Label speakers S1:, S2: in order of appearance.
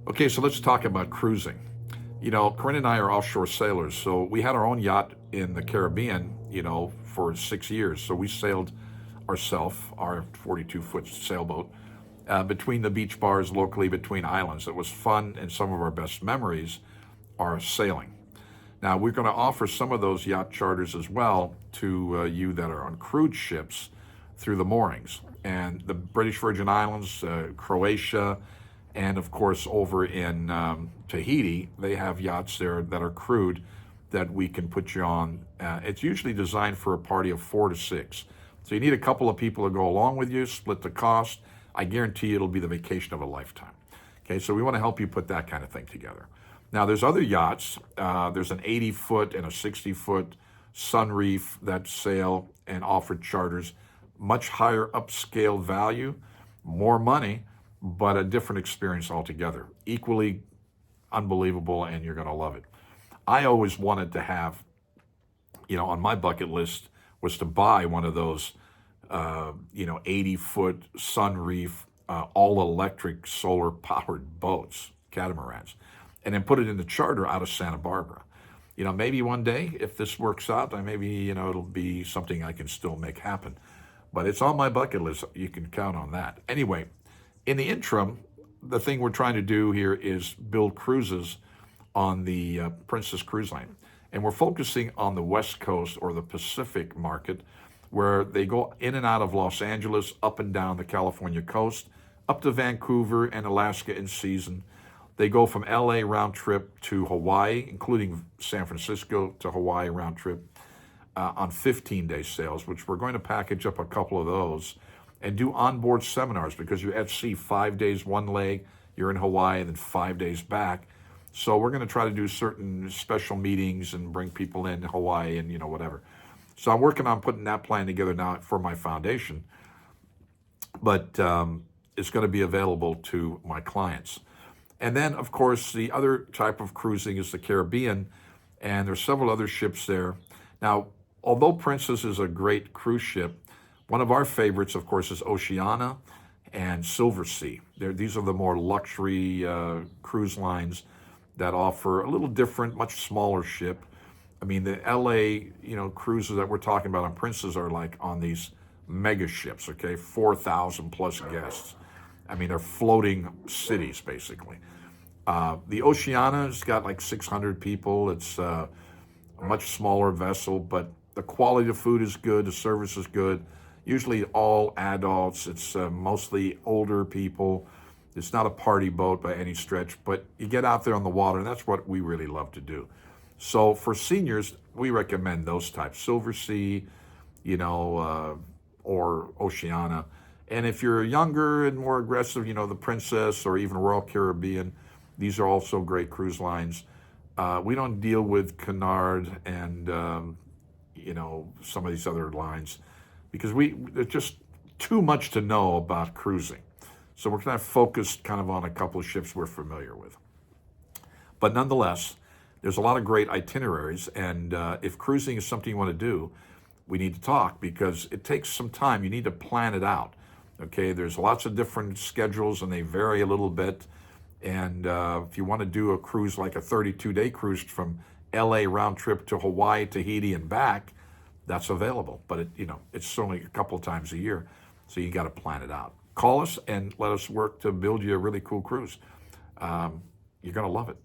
S1: Okay, so let's talk about cruising. Corinne and I are offshore sailors, so we had our own yacht in the Caribbean, for 6 years. So we sailed ourselves, our 42-foot sailboat, between the beach bars locally between islands. It was fun, and some of our best memories are sailing. Now, we're going to offer some of those yacht charters as well to you that are on cruise ships through the moorings. And the British Virgin Islands, Croatia, and of course over in Tahiti, they have yachts there that are crewed that we can put you on. It's usually designed for a party of 4 to 6. So you need a couple of people to go along with you, split the cost. I guarantee you it'll be the vacation of a lifetime. Okay, so we want to help you put that kind of thing together. Now, there's other yachts. There's an 80-foot and a 60-foot Sunreef that sail and offer charters, much higher upscale value, more money, but a different experience altogether. Equally unbelievable, and you're going to love it. I always wanted to have, on my bucket list was to buy one of those, 80-foot Sunreef, all-electric solar-powered boats, catamarans, and then put it in the charter out of Santa Barbara. Maybe one day, if this works out, maybe, it'll be something I can still make happen. But it's on my bucket list. You can count on that. Anyway, in the interim, the thing we're trying to do here is build cruises on the Princess Cruise Line. And we're focusing on the West Coast or the Pacific market, where they go in and out of Los Angeles, up and down the California coast, up to Vancouver and Alaska in season. They go from LA round trip to Hawaii, including San Francisco to Hawaii round trip, on 15-day sails, which we're going to package up a couple of those and do onboard seminars, because you're at sea 5 days one leg, you're in Hawaii, and then 5 days back. So we're going to try to do certain special meetings and bring people in Hawaii and whatever. So I'm working on putting that plan together now for my foundation, but it's going to be available to my clients. And then, of course, the other type of cruising is the Caribbean, and there's several other ships there. Now, although Princess is a great cruise ship, one of our favorites, of course, is Oceania and Silver Sea. These are the more luxury cruise lines that offer a little different, much smaller ship. I mean, the LA, cruises that we're talking about on Princess are like on these mega ships, okay, 4,000 plus guests. I mean, they're floating cities, basically. The Oceania's got like 600 people. It's a much smaller vessel, but the quality of food is good, the service is good. Usually all adults. It's mostly older people. It's not a party boat by any stretch, but you get out there on the water, and that's what we really love to do. So for seniors, we recommend those types, Silver Sea, or Oceania. And if you're younger and more aggressive, the Princess or even Royal Caribbean, these are also great cruise lines. We don't deal with Cunard and, some of these other lines, because there's just too much to know about cruising. So we're kind of focused on a couple of ships we're familiar with. But nonetheless, there's a lot of great itineraries, and if cruising is something you want to do, we need to talk, because it takes some time. You need to plan it out. Okay, there's lots of different schedules, and they vary a little bit. And if you want to do a cruise like a 32-day cruise from LA round trip to Hawaii, Tahiti, and back, that's available. But it's only a couple of times a year, so you got to plan it out. Call us and let us work to build you a really cool cruise. You're going to love it.